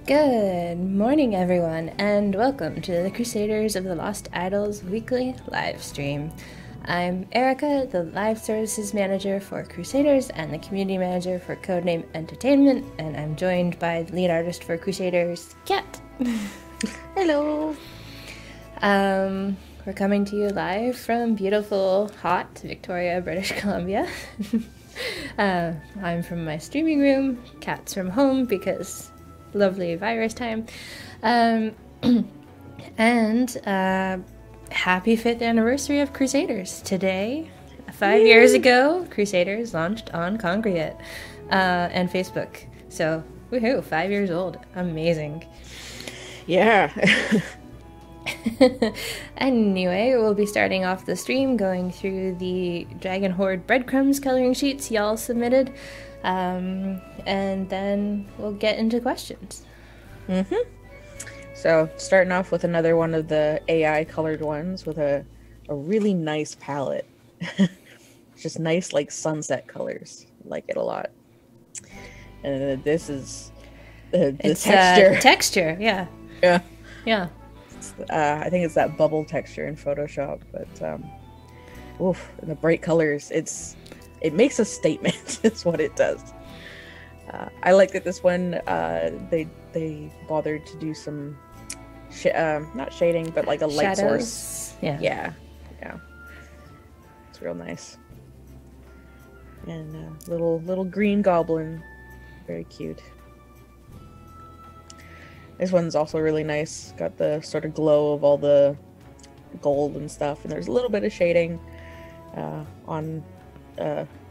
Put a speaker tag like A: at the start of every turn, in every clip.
A: Good morning, everyone, and welcome to the Crusaders of the Lost Idols weekly live stream. I'm Erika, the live services manager for Crusaders and the community manager for Codename Entertainment, and I'm joined by the lead artist for Crusaders, Kat.
B: Hello.
A: We're coming to you live from beautiful, hot Victoria, British Columbia. I'm from my streaming room, Kat's from home because lovely virus time. And happy 5th anniversary of Crusaders. Today, 5 years ago, Crusaders launched on Congregate and Facebook. So, woohoo, 5 years old. Amazing.
B: Yeah.
A: Anyway, we'll be starting off the stream going through the Dragon Horde breadcrumbs coloring sheets y'all submitted. And then we'll get into questions.
B: So, starting off with another one of the AI colored ones with a really nice palette. Just nice, like, sunset colors. Like it a lot. And this is the texture.
A: Texture, yeah.
B: Yeah.
A: Yeah.
B: I think it's that bubble texture in Photoshop, but oof, and the bright colors, it makes a statement. It's what it does. I like that this one they bothered to do some not shading, but like a light
A: Shadows.
B: source.
A: Yeah.
B: It's real nice. And little green goblin, very cute. This one's also really nice. Got the sort of glow of all the gold and stuff, and there's a little bit of shading on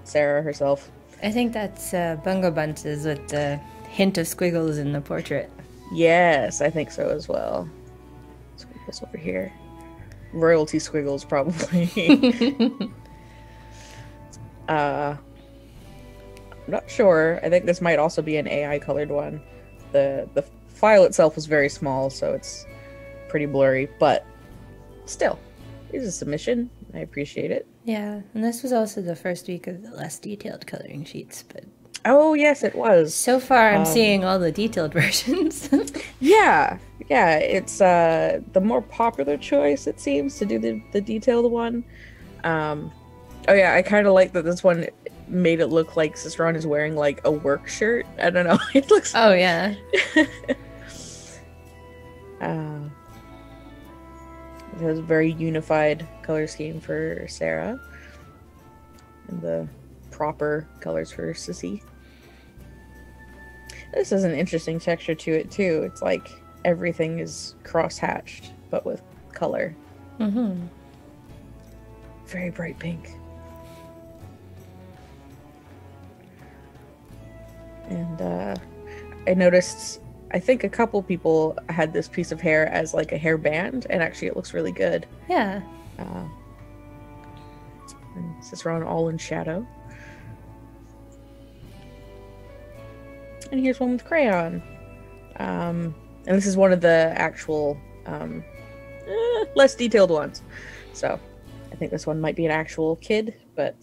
B: Sarah herself.
A: I think that's Bungo Bunces with the hint of squiggles in the portrait.
B: Yes, I think so as well. Squiggles over here. Royalty squiggles, probably. I'm not sure. I think this might also be an AI colored one. The file itself was very small, so it's pretty blurry, but still, it's a submission. I appreciate it.
A: Yeah, and this was also the first week of the less detailed coloring sheets, but
B: oh yes, it was.
A: So far I'm seeing all the detailed versions.
B: yeah, it's the more popular choice, it seems, to do the detailed one. Oh yeah, I kind of like that this one made it look like Cicerone is wearing like a work shirt. I don't know. It looks.
A: Oh yeah.
B: It has a very unified color scheme for Sarah, and the proper colors for Sissy. This is an interesting texture to it too. It's like everything is cross-hatched, but with color. Very bright pink. And I noticed, I think a couple people had this piece of hair as like a hairband, and actually it looks really good.
A: Yeah.
B: And Cicerone all in shadow. And here's one with crayon. And this is one of the actual less detailed ones. So I think this one might be an actual kid, but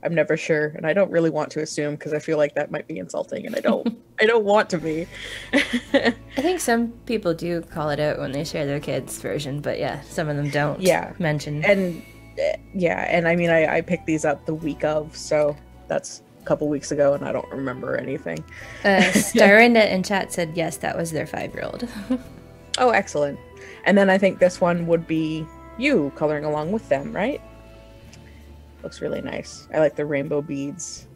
B: I'm never sure, and I don't really want to assume because I feel like that might be insulting, and I don't want to be.
A: I think some people do call it out when they share their kids' version, but yeah, some of them don't mention.
B: And and I mean, I picked these up the week of, so that's a couple weeks ago, and I don't remember anything.
A: Starinda in chat said yes, that was their 5-year-old.
B: Oh, excellent. And then I think this one would be you coloring along with them, right? Looks really nice. I like the rainbow beads.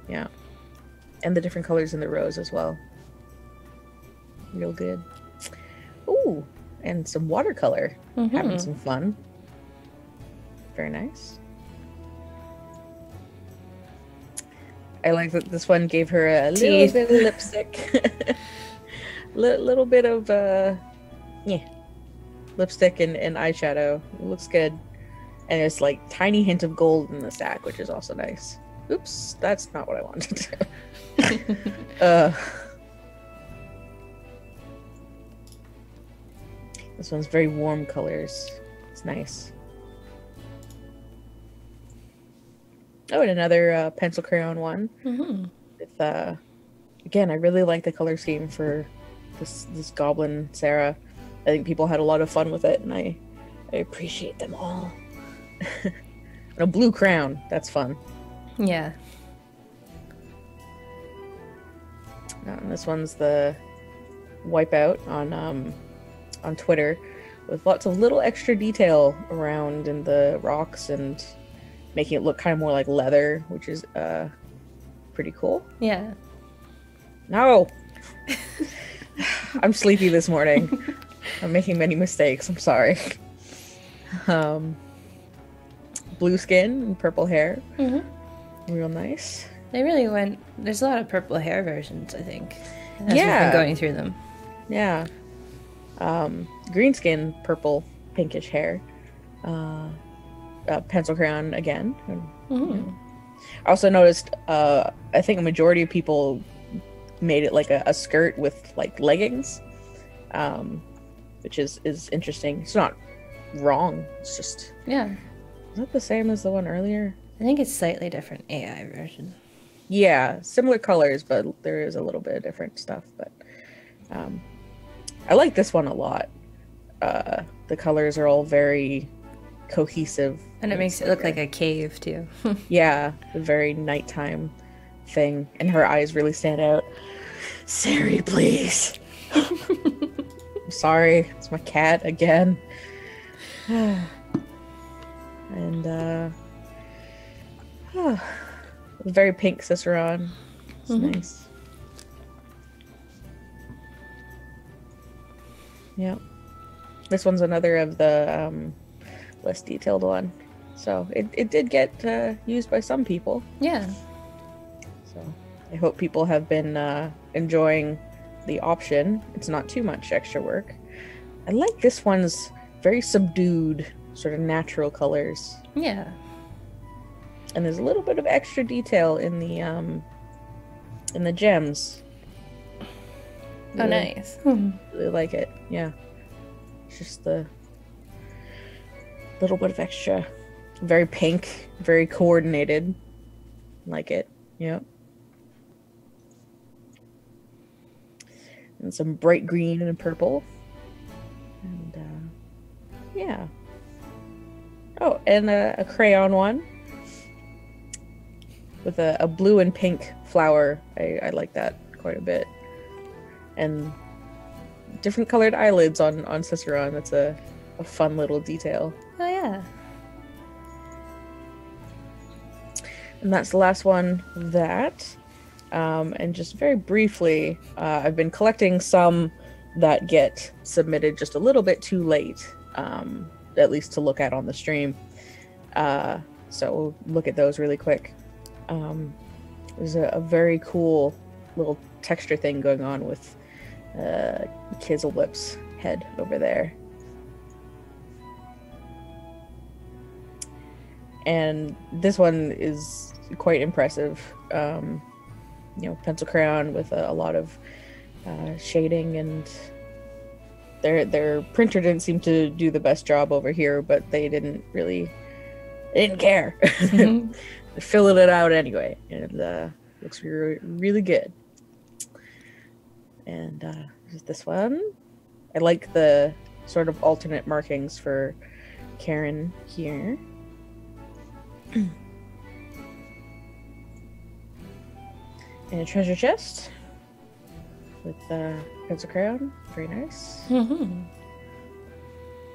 B: Yeah. And the different colors in the rose as well. Real good. Ooh, and some watercolor. Having some fun. Very nice. I like that this one gave her a little bit of lipstick. Little bit of lipstick and eyeshadow. It looks good. And there's like tiny hint of gold in the stack, which is also nice. Oops, that's not what I wanted to do. This one's very warm colors. It's nice. Oh, and another pencil crayon one with Again, I really like the color scheme for this goblin Sarah. I think people had a lot of fun with it, and I appreciate them all. And a blue crown, that's fun.
A: Yeah.
B: And this one's the Wipeout on Twitter, with lots of little extra detail around in the rocks and making it look kind of more like leather, which is pretty cool.
A: Yeah.
B: No! I'm sleepy this morning. I'm making many mistakes. I'm sorry. Blue skin and purple hair. Mm-hmm. Real nice.
A: They really went... There's a lot of purple hair versions, I think. As we've
B: Yeah.
A: been going through them.
B: Yeah. Green skin, purple, pinkish hair. Pencil crayon again.
A: Mm-hmm.
B: I also noticed, I think a majority of people made it like a skirt with like leggings, which is interesting. It's not wrong. It's just...
A: Yeah.
B: Is that the same as the one earlier?
A: I think it's slightly different AI version.
B: Yeah, similar colors, but there is a little bit of different stuff. But I like this one a lot. The colors are all very cohesive.
A: And it makes it look like a cave, too.
B: Yeah, the very nighttime thing. And her eyes really stand out. Sari, please. I'm sorry. It's my cat again. And, very pink Cicerone. It's nice. Yeah. This one's another of the less detailed one. So it did get used by some people.
A: Yeah.
B: So I hope people have been enjoying the option. It's not too much extra work. I like this one's very subdued, sort of natural colors.
A: Yeah.
B: And there's a little bit of extra detail in the gems.
A: Oh, nice.
B: Really like it. Yeah. It's just the little bit of extra. Very pink, very coordinated. Like it. Yep. And some bright green and purple. And yeah. Oh, and a crayon one with a blue and pink flower. I like that quite a bit. And different colored eyelids on Cicerone. That's a fun little detail.
A: Oh, yeah.
B: And that's the last one of that. And just very briefly, I've been collecting some that get submitted just a little bit too late, at least to look at on the stream. So we'll look at those really quick. There's a very cool little texture thing going on with Kizzlewhip's head over there. And this one is quite impressive. Pencil crayon with a lot of shading, and their printer didn't seem to do the best job over here, but they didn't care.
A: Mm-hmm.
B: They're filling it out anyway, and looks really good. And there's this one. I like the sort of alternate markings for Karen here. And a treasure chest with pencil crayon. Very nice.
A: Mm-hmm.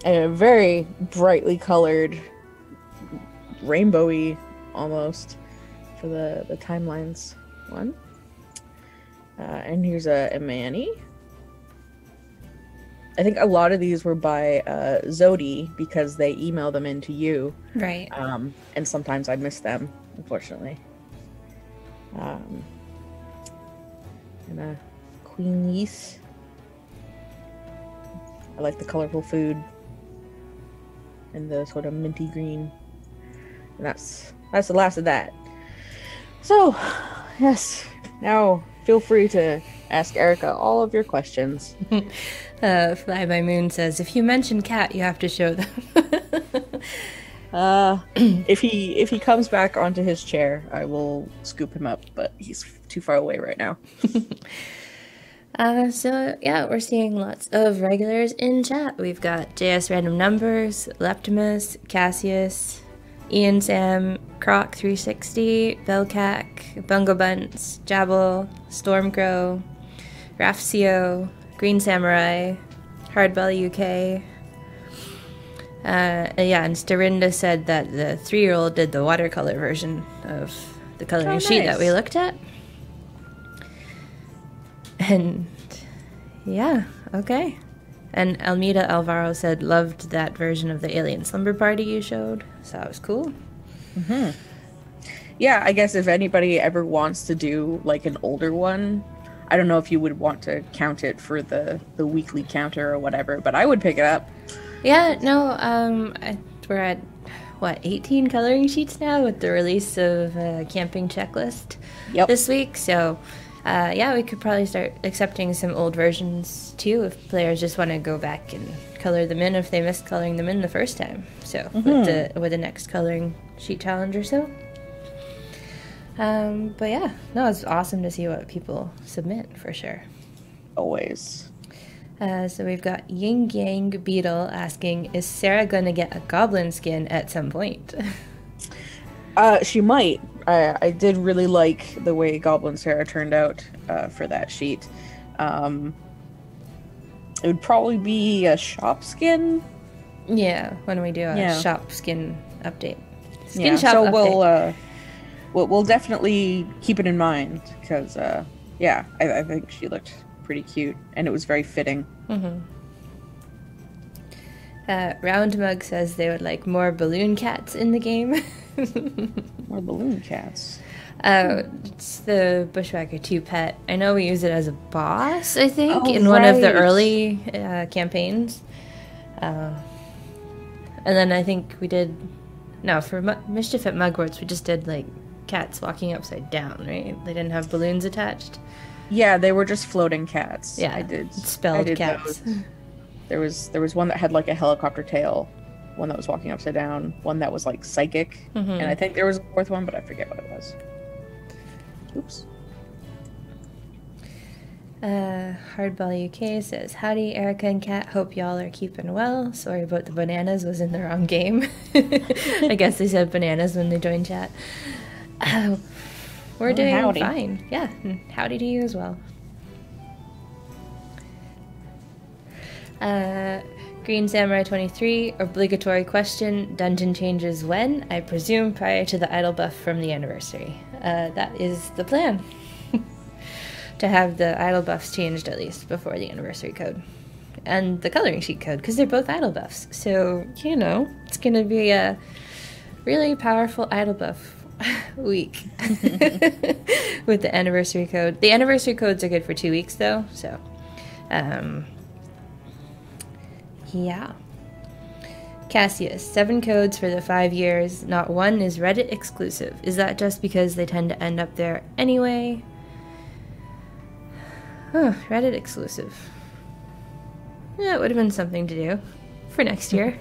B: And a very brightly colored, rainbowy almost, for the timelines one. And here's a Manny. I think a lot of these were by Zodi because they email them in to you.
A: Right.
B: And sometimes I miss them, unfortunately. And a Queen Yeast. I like the colorful food and the sort of minty green. And that's the last of that. So, yes, now feel free to ask Erika all of your questions.
A: Fly by Moon says, if you mention Kat, you have to show them.
B: If he comes back onto his chair, I will scoop him up, but he's too far away right now.
A: So yeah, we're seeing lots of regulars in chat. We've got JS Random Numbers, Leptimus, Cassius, Ian Sam, Croc 360, Belcac, Bungo Bunts, Jabble, Stormcrow, Rafcio, Green Samurai, Hardbell UK. Yeah, and Starinda said that the 3-year-old did the watercolor version of the coloring sheet that we looked at. And yeah, okay. And Almeida Alvaro said loved that version of the Alien Slumber Party you showed. So that was cool.
B: Mm-hmm. Yeah, I guess if anybody ever wants to do like an older one, I don't know if you would want to count it for the weekly counter or whatever, but I would pick it up.
A: Yeah, no, we're at, 18 coloring sheets now with the release of Camping Checklist this week. So, yeah, we could probably start accepting some old versions too if players just want to go back and color them in if they missed coloring them in the first time. So, with the next coloring sheet challenge or so. But yeah, no, it's awesome to see what people submit for sure.
B: Always.
A: So we've got Ying Yang Beetle asking, is Sarah going to get a goblin skin at some point?
B: She might. I did really like the way Goblin Sarah turned out for that sheet. It would probably be a shop skin.
A: Yeah, when we do a shop skin update. Shop
B: so
A: update.
B: We'll definitely keep it in mind because, I think she looked pretty cute and it was very fitting.
A: Round Mug says they would like more balloon cats in the game.
B: More balloon cats.
A: It's the Bushwhacker 2 pet. I know we use it as a boss, I think, in one of the early campaigns. And then I think we did... No, for Mischief at Mugworts, we just did, like, cats walking upside down, right? They didn't have balloons attached.
B: Yeah, they were just floating cats.
A: Yeah,
B: I did
A: cats.
B: Those. There was one that had, like, a helicopter tail, one that was walking upside down, one that was, like, psychic, and I think there was a fourth one, but I forget what it was. Oops.
A: Hardball UK says, howdy, Erika and Kat. Hope y'all are keeping well. Sorry about the bananas, was in the wrong game. I guess they said bananas when they joined chat. We're doing fine. Yeah, and howdy to you as well. Green Samurai 23, obligatory question, dungeon changes when? I presume prior to the idle buff from the anniversary. That is the plan. To have the idle buffs changed at least before the anniversary code. And the coloring sheet code, because they're both idle buffs. So, you know, it's going to be a really powerful idle buff week with the anniversary code. The anniversary codes are good for 2 weeks, though, so... yeah. Cassius, 7 codes for the 5 years. Not one is Reddit exclusive. Is that just because they tend to end up there anyway? Huh, Reddit exclusive. Yeah, it would have been something to do for next year.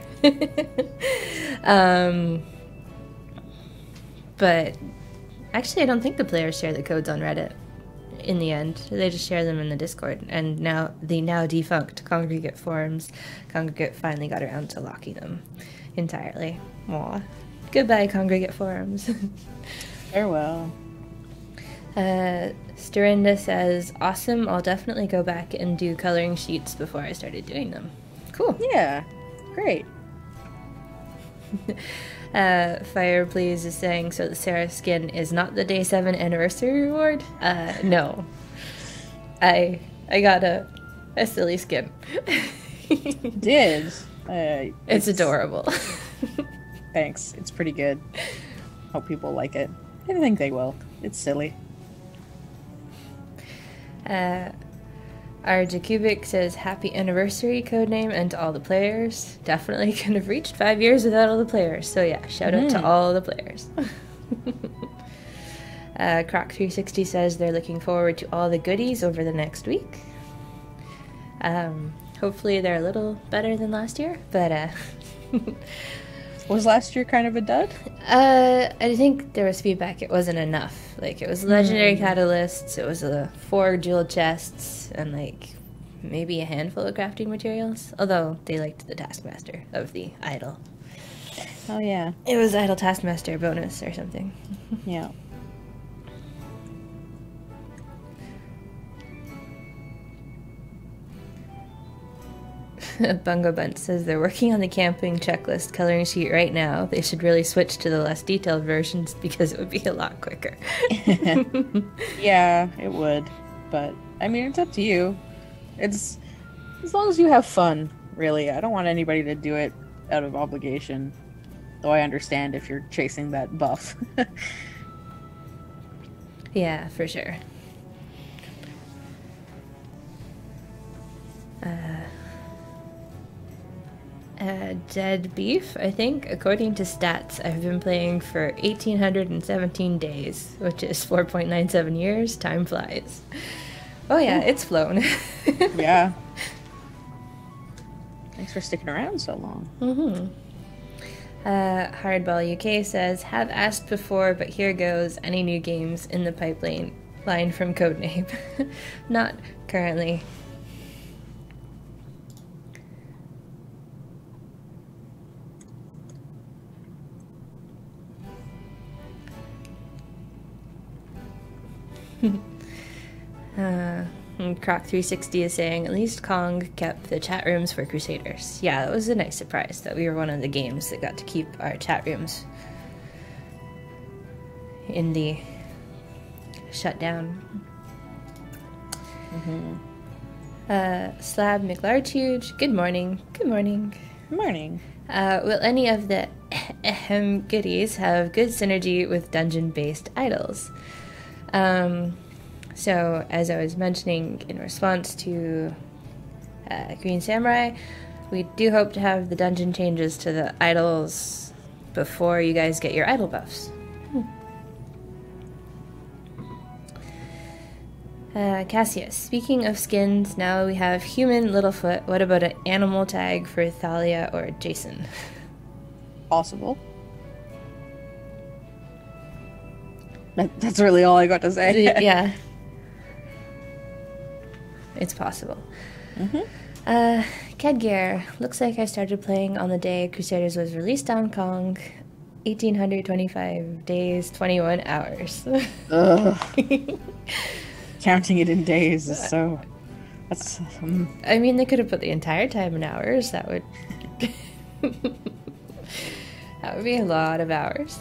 A: But actually, I don't think the players share the codes on Reddit in the end. They just share them in the Discord. And now the now defunct Congregate forums, Congregate finally got around to locking them entirely. Aw. Goodbye, Congregate forums.
B: Farewell.
A: Starinda says, awesome, I'll definitely go back and do coloring sheets before I started doing them. Cool.
B: Yeah, great.
A: Fire Please is saying, so the Sarah skin is not the day 7 anniversary reward? No. I got a silly skin.
B: Did.
A: It's adorable.
B: Thanks. It's pretty good. Hope people like it. I think they will. It's silly.
A: Our Jakubic says, happy anniversary codename and to all the players. Definitely couldn't have reached 5 years without all the players. So yeah, shout out to all the players. Croc360 says they're looking forward to all the goodies over the next week. Hopefully they're a little better than last year, but
B: Was last year kind of a dud?
A: I think there was feedback it wasn't enough. Like, it was legendary catalysts, it was 4 jewel chests, and, like, maybe a handful of crafting materials. Although, they liked the Taskmaster of the Idol.
B: Oh, yeah.
A: It was Idol Taskmaster bonus or something.
B: Yeah.
A: Bungo Bunt says they're working on the camping checklist coloring sheet right now. They should really switch to the less detailed versions because it would be a lot quicker.
B: Yeah, it would. But, I mean, it's up to you. It's as long as you have fun, really. I don't want anybody to do it out of obligation. Though I understand if you're chasing that buff.
A: Yeah, for sure. Dead Beef, I think. According to stats, I've been playing for 1,817 days, which is 4.97 years. Time flies. Oh yeah, it's flown.
B: Yeah. Thanks for sticking around so long.
A: Mm-hmm. Hardball UK says, have asked before, but here goes. Any new games in the pipeline? Line from Codename. Not currently. Croc360 is saying, at least Kong kept the chat rooms for Crusaders. Yeah, it was a nice surprise that we were one of the games that got to keep our chat rooms in the shutdown. Slab McLartuge, good morning. Good morning.
B: Good morning.
A: Will any of the goodies have good synergy with dungeon-based idols? So, as I was mentioning in response to Green Samurai, we do hope to have the dungeon changes to the idols before you guys get your idol buffs. Cassius, speaking of skins, now we have human Littlefoot. What about an animal tag for Thalia or Jason?
B: Possible. That's really all I got to say.
A: Yeah. It's possible. Kedgear, looks like I started playing on the day Crusaders was released on Kong. 1,825 days, 21 hours.
B: Ugh. Counting it in days is so... That's...
A: I mean, they could have put the entire time in hours. That would... that would be a lot of hours.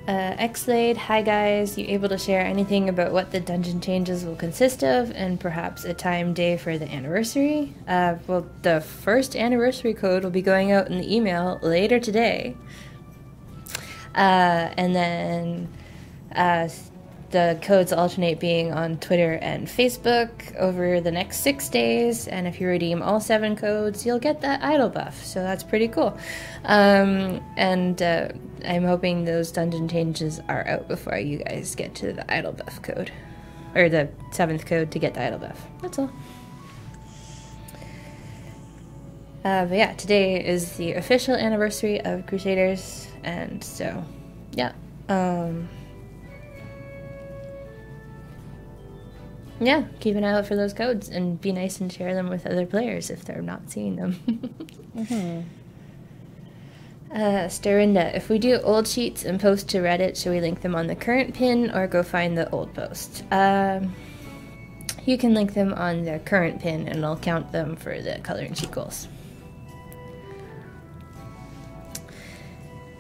A: Xlade, hi guys, you able to share anything about what the dungeon changes will consist of and perhaps a time day for the anniversary? Well, the first anniversary code will be going out in the email later today. And then the codes alternate being on Twitter and Facebook over the next 6 days, and if you redeem all 7 codes, you'll get that idol buff, so that's pretty cool. And I'm hoping those dungeon changes are out before you guys get to the idol buff code, or the 7th code to get the idol buff. That's all. But yeah, today is the official anniversary of Crusaders, and so, yeah. Yeah, keep an eye out for those codes and be nice and share them with other players if they're not seeing them. Starinda, if we do old sheets and post to Reddit, should we link them on the current pin or go find the old post? You can link them on the current pin and I'll count them for the coloring sheet goals.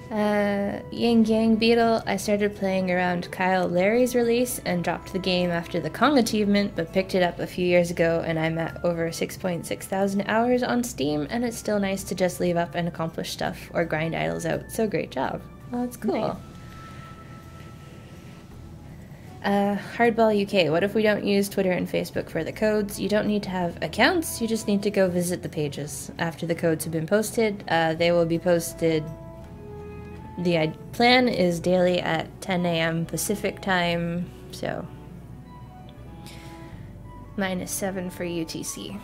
A: Ying Yang Beetle, I started playing around Kyle Larry's release and dropped the game after the Kong achievement, but picked it up a few years ago and I'm at over 6.6 thousand hours on Steam, and it's still nice to just leave up and accomplish stuff or grind idols out, so great job. Oh, that's cool. Nice. Hardball UK, what if we don't use Twitter and Facebook for the codes? You don't need to have accounts, you just need to go visit the pages. After the codes have been posted, they will be posted. The plan is daily at 10 a.m. Pacific time, so -7 for UTC.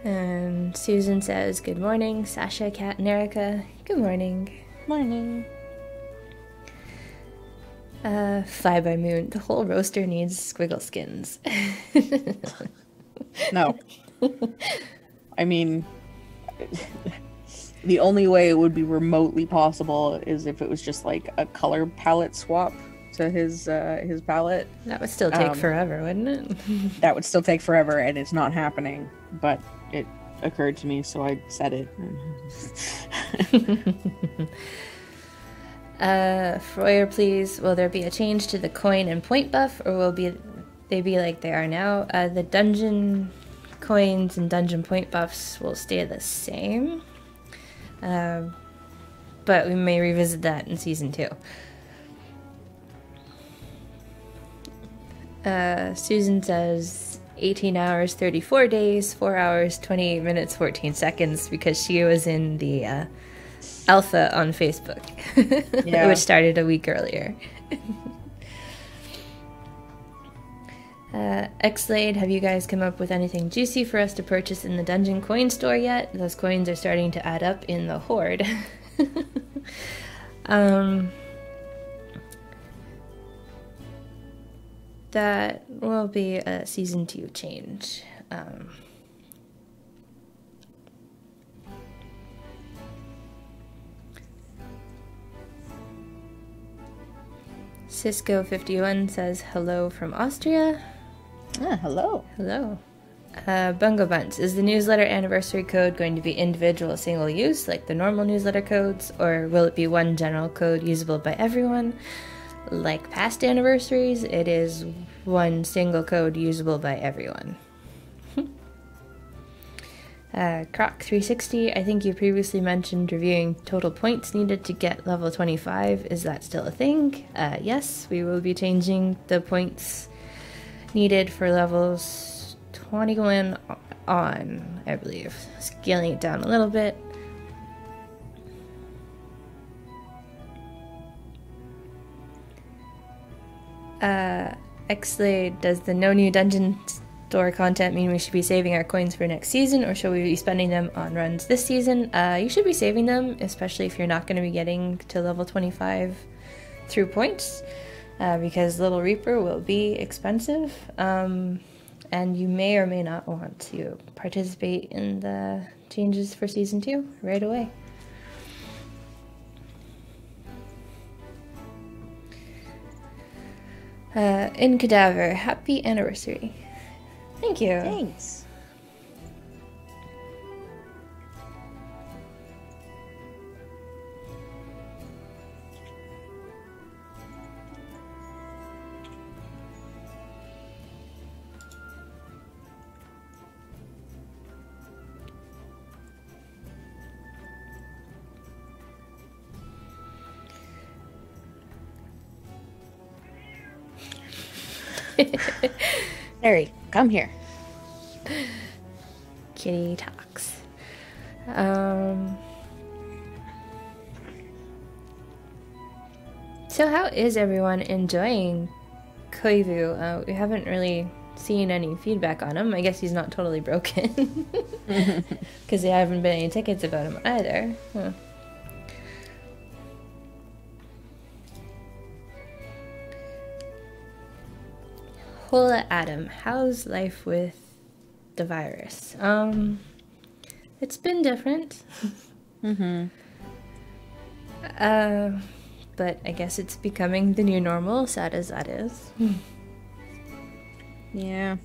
A: And Susan says, good morning, Sasha, Kat, and Erika. Good morning.
B: Morning.
A: Fly by Moon. The whole roaster needs squiggle skins.
B: No. I mean, the only way it would be remotely possible is if it was just like a color palette swap to his palette.
A: That would still take forever, wouldn't it?
B: That would still take forever, and it's not happening. But it occurred to me, so I said it.
A: Froyer, please, will there be a change to the coin and point buff, or will they be like they are now? The dungeon coins and dungeon point buffs will stay the same, but we may revisit that in Season 2. Susan says 18 hours, 34 days, 4 hours, 28 minutes, 14 seconds, because she was in the alpha on Facebook, yeah. Which started a week earlier. Xlade, have you guys come up with anything juicy for us to purchase in the dungeon coin store yet? Those coins are starting to add up in the horde. That will be a Season 2 change. Cisco51 says hello from Austria.
B: Hello.
A: Hello. Bungo Bunts, is the newsletter anniversary code going to be individual single use like the normal newsletter codes, or will it be one general code usable by everyone? Like past anniversaries, it is one single code usable by everyone. Croc360, I think you previously mentioned reviewing total points needed to get level 25. Is that still a thing? Yes, we will be changing the points needed for levels 21 on, I believe. Scaling it down a little bit. Xlade, does the no new dungeon store content mean we should be saving our coins for next season, or should we be spending them on runs this season? You should be saving them, especially if you're not going to be getting to level 25 through points, because Little Reaper will be expensive, and you may or may not want to participate in the changes for Season 2 right away. In Cadaver, happy anniversary. Thank you.
B: Thanks. Harry, come here.
A: Kitty talks. So how is everyone enjoying Koivu? We haven't really seen any feedback on him. I guess he's not totally broken. Because there haven't been any tickets about him either. Huh. Hola Adam, how's life with the virus? It's been different. But I guess it's becoming the new normal, sad as that is.
B: Yeah.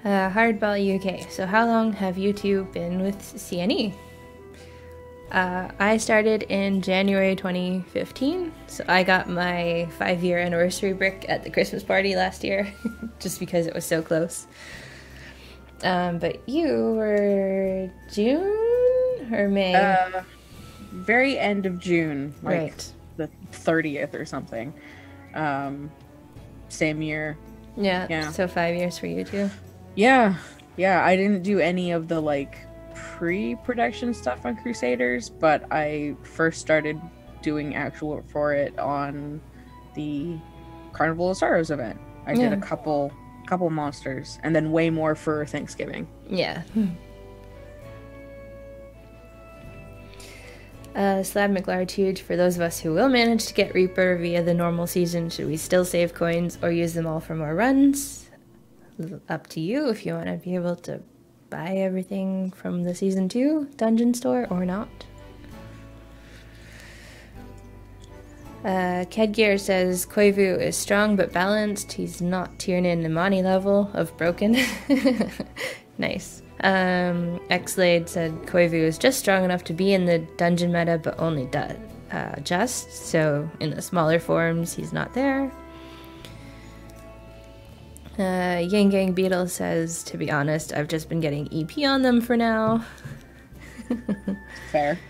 A: Hardball UK, so how long have you two been with CNE? I started in January 2015, so I got my 5-year anniversary brick at the Christmas party last year, just because it was so close. But you were June or May?
B: Very end of June, like
A: right.
B: The 30th or something. Same year.
A: Yeah, so 5 years for you too?
B: Yeah, I didn't do any of the, like, pre-production stuff on Crusaders, but I first started doing actual work for it on the Carnival of Sorrows event. I did a couple couple monsters, and then way more for Thanksgiving.
A: Yeah. Slab McLartude, for those of us who will manage to get Reaper via the normal season, should we still save coins or use them all for more runs? Up to you if you want to be able to buy everything from the Season 2 dungeon store or not. Kedgear says Koivu is strong but balanced. He's not Tiernan Imani level of broken. Nice. Xlade said Koivu is just strong enough to be in the dungeon meta, but only just. So in the smaller forms, he's not there. Yang Gang Beetle says, to be honest, I've just been getting EP on them for now. Fair.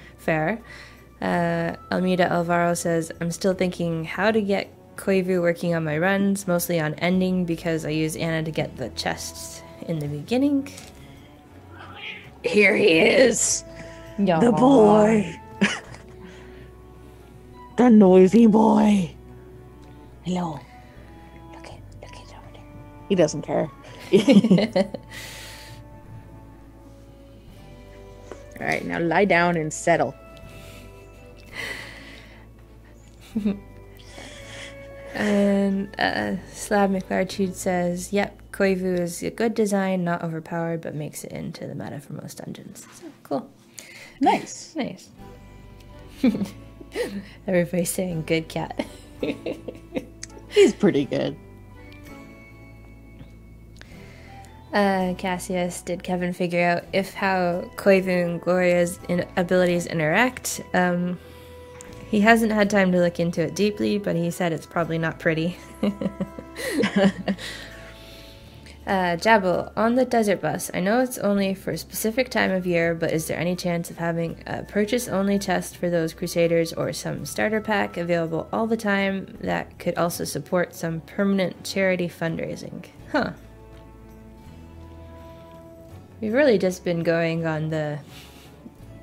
A: Almeida Alvaro says, I'm still thinking how to get Koivu working on my runs, mostly on ending, because I use Anna to get the chests in the beginning.
B: Here he is.
A: Aww.
B: The boy. The noisy boy. Hello. Look at over there. He doesn't care. All right, now lie down and settle.
A: And Slab McLartude says, yep, Koivu is a good design, not overpowered, but makes it into the meta for most dungeons. So, cool.
B: Nice.
A: Everybody's saying good cat.
B: He's pretty good.
A: Cassius, did Kevin figure out how Koivu and Gloria's abilities interact? He hasn't had time to look into it deeply, but he said it's probably not pretty. Jabble, on the desert bus, I know it's only for a specific time of year, but is there any chance of having a purchase-only chest for those Crusaders or some starter pack available all the time that could also support some permanent charity fundraising? Huh. We've really just been going on the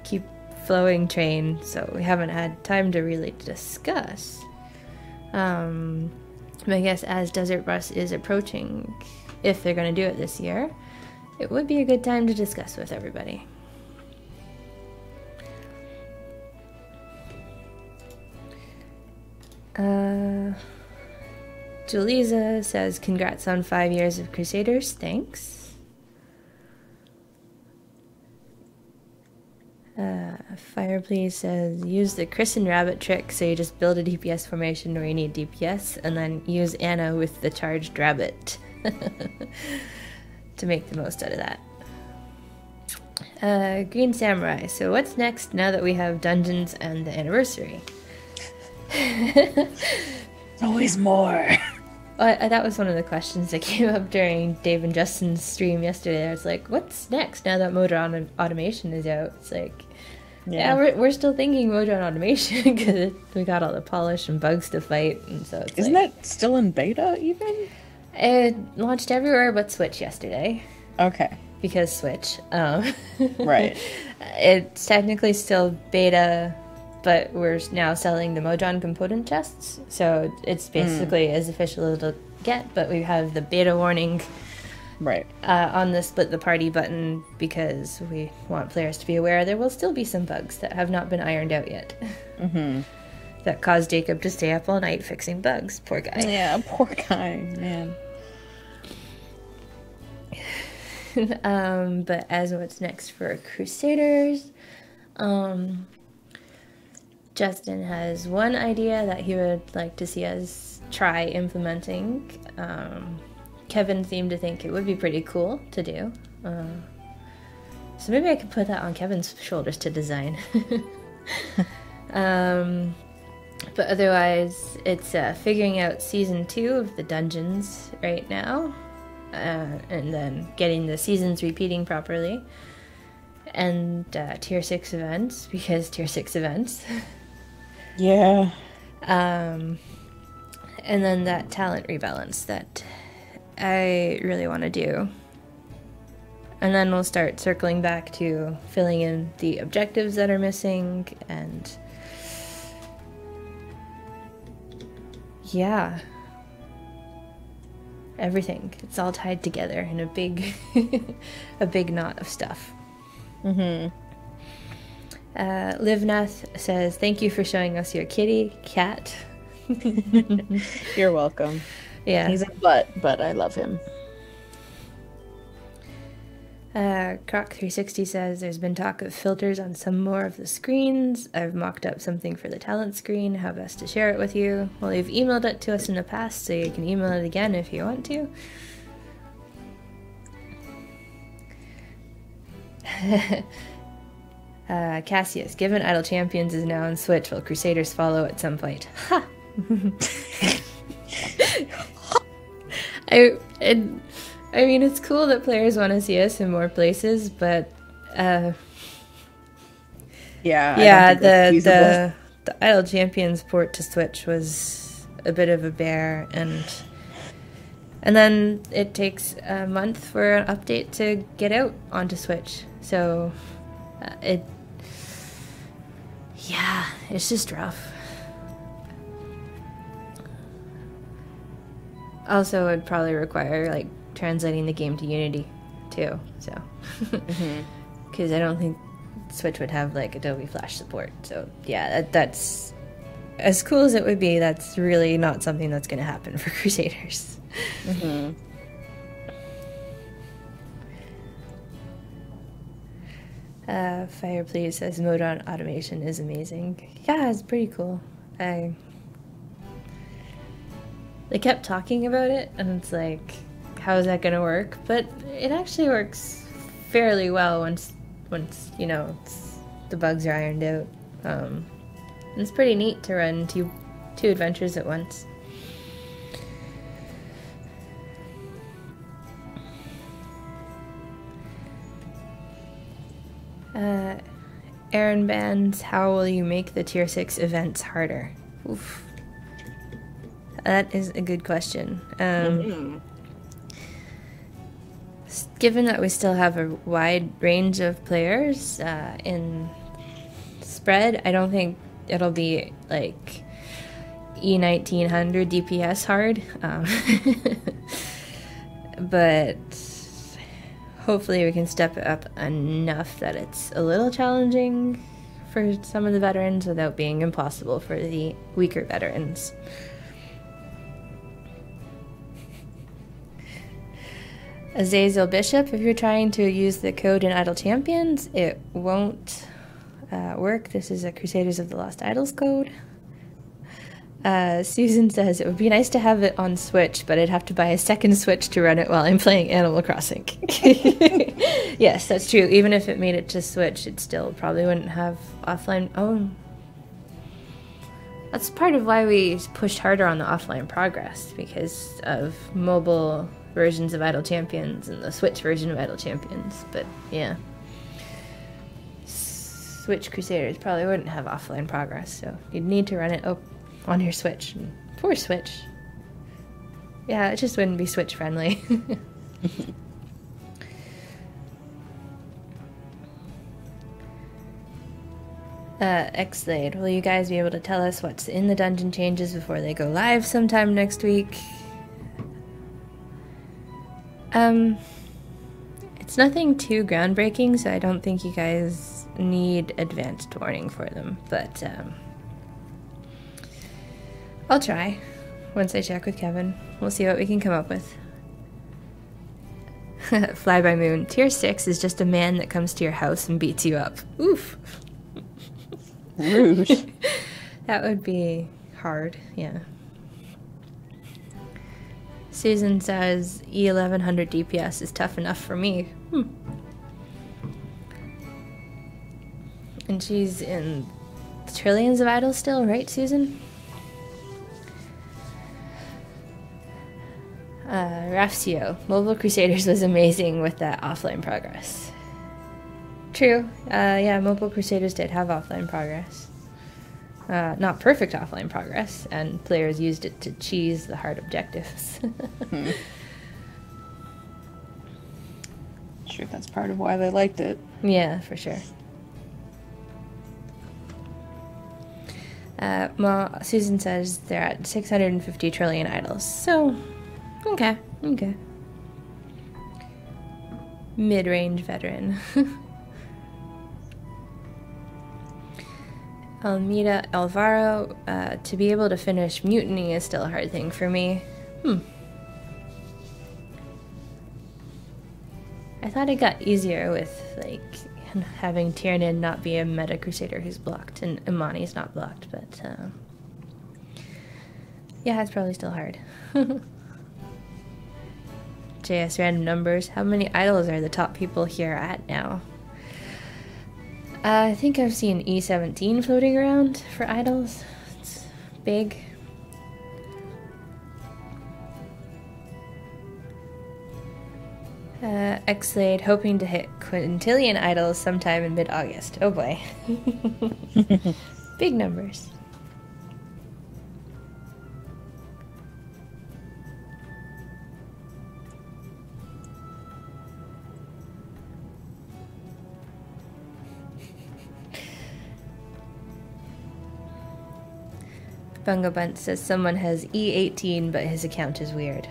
A: keep flowing train, so we haven't had time to really discuss. I guess as Desert Bus is approaching, if they're going to do it this year, it would be a good time to discuss with everybody. Julisa says, congrats on 5 years of Crusaders. Thanks. Fireplease says, use the Chris and Rabbit trick, so you just build a DPS formation where you need DPS, and then use Anna with the charged rabbit to make the most out of that. Green Samurai, so what's next now that we have dungeons and the anniversary?
B: Always more.
A: Well, that was one of the questions that came up during Dave and Justin's stream yesterday. I was like, what's next now that Modron Automation is out? It's like, yeah, we're still thinking Modron Automation because we got all the polish and bugs to fight. And so it's
B: Isn't that still in beta even?
A: It launched everywhere but Switch yesterday.
B: Okay.
A: Because Switch.
B: Right.
A: It's technically still beta, but we're now selling the Modron component chests, so it's basically as official as it'll get, but we have the beta warning on the split the party button because we want players to be aware there will still be some bugs that have not been ironed out yet. Mm-hmm. That caused Jacob to stay up all night fixing bugs. Poor guy.
B: Yeah, poor guy, man.
A: But as what's next for Crusaders, Justin has one idea that he would like to see us try implementing. Kevin seemed to think it would be pretty cool to do. So maybe I could put that on Kevin's shoulders to design. But otherwise, it's figuring out Season 2 of the dungeons right now. And then getting the seasons repeating properly. And Tier 6 events, because Tier 6 events.
B: Yeah.
A: And then that talent rebalance that I really want to do. And then we'll start circling back to filling in the objectives that are missing, and yeah. everything. It's all tied together in a big, a big knot of stuff.
B: Mm-hmm.
A: Livnath says, thank you for showing us your kitty, Kat.
B: You're welcome.
A: Yeah.
B: He's a but I love him.
A: Croc360 says, there's been talk of filters on some more of the screens. I've mocked up something for the talent screen. How best to share it with you? Well, you've emailed it to us in the past, so you can email it again if you want to. Cassius, given Idle Champions is now on Switch, will Crusaders follow at some point? Ha! I mean, it's cool that players want to see us in more places, but
B: yeah,
A: the Idle Champions port to Switch was a bit of a bear, and then it takes a month for an update to get out onto Switch. So it's just rough. Also, it'd probably require like translating the game to Unity too, so because I don't think Switch would have like Adobe Flash support. So yeah, that's as cool as it would be. That's really not something that's going to happen for Crusaders. Fire Please says mode on automation is amazing. Yeah, it's pretty cool. They kept talking about it, and it's like, how is that going to work? But it actually works fairly well once you know, the bugs are ironed out. And it's pretty neat to run two adventures at once. Aaron Bands, how will you make the Tier 6 events harder? Oof. That is a good question. Given that we still have a wide range of players in spread, I don't think it'll be like E1900 DPS hard. But hopefully we can step it up enough that it's a little challenging for some of the veterans without being impossible for the weaker veterans. Azazel Bishop, if you're trying to use the code in Idle Champions, it won't work. This is a Crusaders of the Lost Idols code. Susan says, it would be nice to have it on Switch, but I'd have to buy a second Switch to run it while I'm playing Animal Crossing. Yes, that's true. Even if it made it to Switch, it still probably wouldn't have offline. Oh, that's part of why we pushed harder on the offline progress, because of mobile versions of Idle Champions and the Switch version of Idle Champions. But yeah, Switch Crusaders probably wouldn't have offline progress, so you'd need to run it on your Switch. And poor Switch. Yeah, it just wouldn't be Switch friendly. Xlade, will you guys be able to tell us what's in the dungeon changes before they go live sometime next week? It's nothing too groundbreaking, so I don't think you guys need advanced warning for them, but I'll try once I check with Kevin. We'll see what we can come up with. Fly by Moon, Tier 6 is just a man that comes to your house and beats you up. Oof.
B: Rude.
A: That would be hard, yeah. Susan says E1100 DPS is tough enough for me. And she's in trillions of idols still, right, Susan? Rafcio, Mobile Crusaders was amazing with that offline progress. True. Yeah, Mobile Crusaders did have offline progress. Not perfect offline progress, and players used it to cheese the hard objectives.
B: Sure, that's part of why they liked it.
A: Yeah, for sure. Susan says they're at 650 trillion idols, so okay. Okay. Mid-range veteran. Almeida Alvaro, to be able to finish Mutiny is still a hard thing for me. I thought it got easier with, like, having Tiernan not be a meta Crusader who's blocked, and Imani's not blocked, but, yeah, it's probably still hard. JS random numbers. How many idols are the top people here at now? I think I've seen E17 floating around for idols. It's big. Xlade hoping to hit quintillion idols sometime in mid-August. Oh boy. Big numbers. Bunga Bunt says someone has E18 but his account is weird.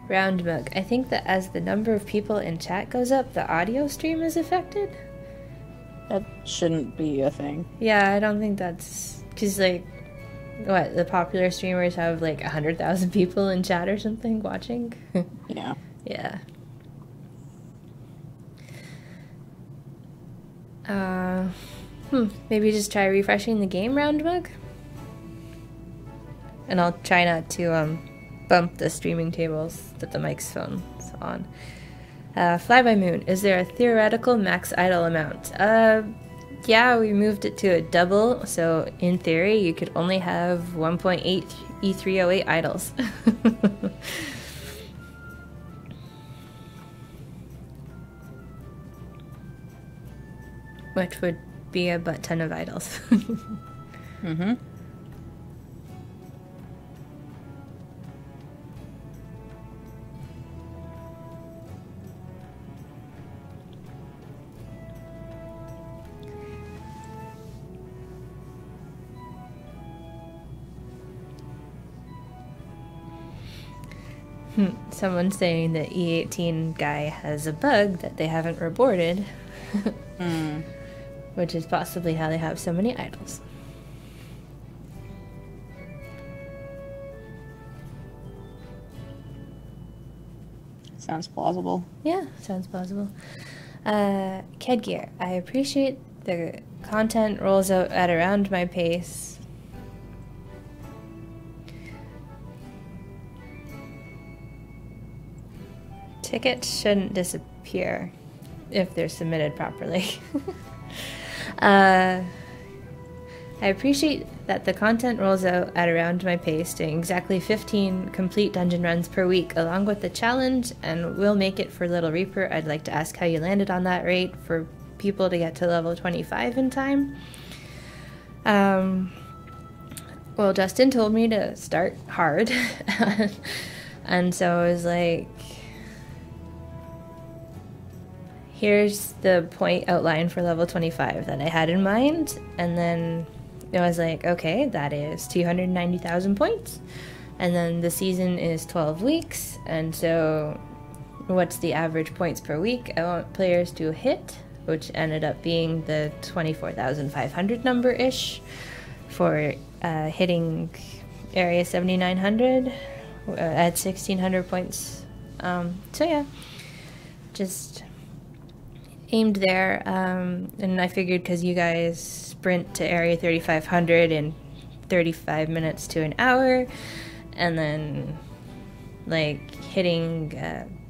A: Roundmug. I think that as the number of people in chat goes up, the audio stream is affected.
B: That shouldn't be a thing.
A: Yeah, I don't think that's... Because, like, what, the popular streamers have, like, 100,000 people in chat or something watching?
B: Yeah.
A: Yeah. Maybe just try refreshing the game, Roundmug? And I'll try not to, bump the streaming tables that the mic's phone's on. Fly by Moon. Is there a theoretical max idol amount? Yeah, we moved it to a double, so in theory you could only have 1.8 E308 idols. Which would be a butt ton of idols.
B: Mm-hmm.
A: Someone's saying that E18 guy has a bug that they haven't reported. Which is possibly how they have so many idols.
B: Sounds plausible.
A: Yeah, sounds plausible. Kedgear. I appreciate the content rolls out at around my pace. Tickets shouldn't disappear if they're submitted properly. I appreciate that the content rolls out at around my pace, doing exactly 15 complete dungeon runs per week, along with the challenge, and will make it for Little Reaper. I'd like to ask how you landed on that rate for people to get to level 25 in time. Well, Justin told me to start hard, and so I was like, here's the point outline for level 25 that I had in mind, and then I was like, okay, that is 290,000 points, and then the season is 12 weeks, and so what's the average points per week I want players to hit, which ended up being the 24,500 number-ish for hitting area 7900 at 1600 points. So yeah, just aimed there, and I figured because you guys sprint to area 3500 in 35 minutes to an hour, and then like hitting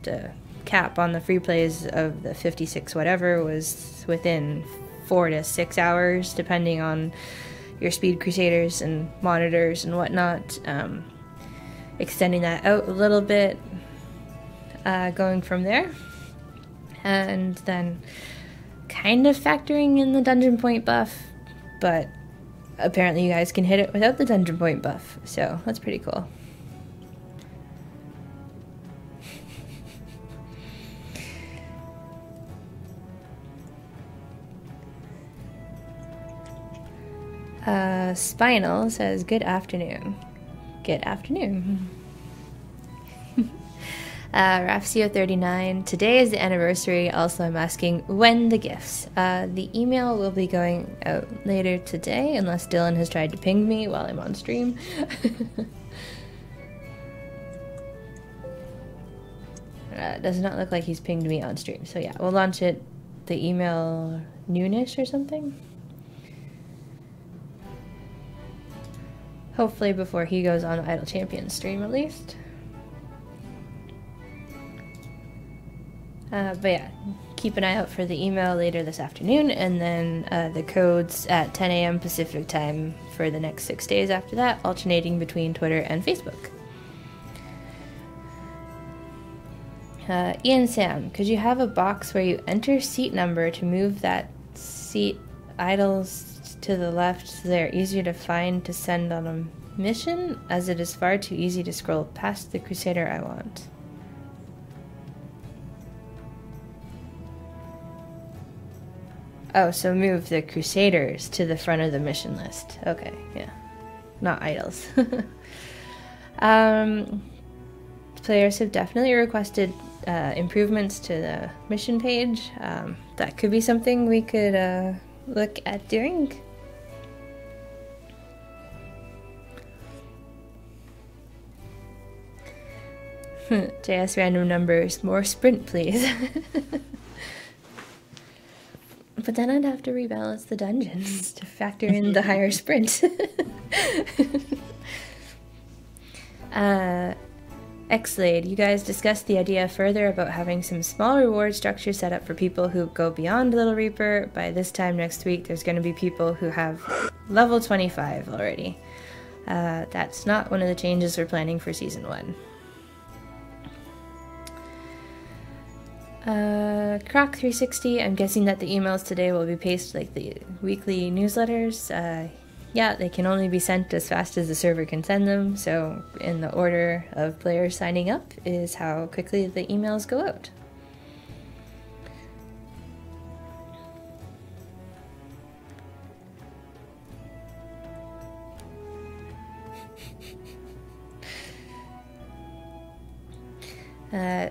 A: the cap on the free plays of the 56 whatever was within 4 to 6 hours depending on your speed crusaders and monitors and whatnot, extending that out a little bit, going from there. And then kind of factoring in the dungeon point buff, but apparently you guys can hit it without the dungeon point buff, so that's pretty cool. Spinal says, good afternoon. Good afternoon. Rafsio39, today is the anniversary. Also, I'm asking when the gifts. The email will be going out later today, unless Dylan has tried to ping me while I'm on stream. Does not look like he's pinged me on stream. So yeah, we'll launch it, the email noonish or something. Hopefully before he goes on Idle Champions stream at least. But yeah, keep an eye out for the email later this afternoon, and then the codes at 10 a.m. Pacific time for the next 6 days after that, alternating between Twitter and Facebook. Ian Sam, could you have a box where you enter seat number to move that seat idles to the left so they're easier to find to send on a mission, as it is far too easy to scroll past the Crusader I want? Oh, so move the Crusaders to the front of the mission list. Okay, yeah. Not idols. Players have definitely requested improvements to the mission page. That could be something we could look at doing. JS random numbers, more sprint please. But then I'd have to rebalance the dungeons to factor in the higher sprint. Xlade, you guys discussed the idea further about having some small reward structure set up for people who go beyond Little Reaper. By this time next week, there's going to be people who have level 25 already. That's not one of the changes we're planning for Season 1. Croc360, I'm guessing that the emails today will be pasted like the weekly newsletters. Yeah, they can only be sent as fast as the server can send them, so in the order of players signing up is how quickly the emails go out.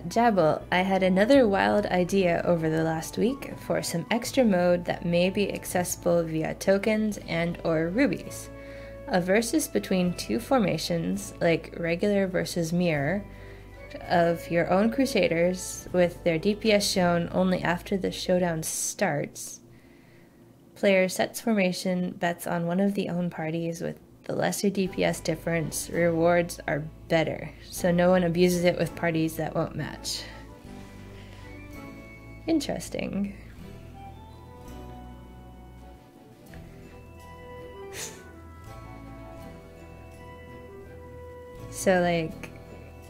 A: Jabble, I had another wild idea over the last week for some extra mode that may be accessible via tokens and or rubies. A versus between two formations, like regular versus mirror, of your own Crusaders with their DPS shown only after the showdown starts. Player sets formation, bets on one of the own parties with the lesser DPS difference. Rewards are better, so no one abuses it with parties that won't match. Interesting. So like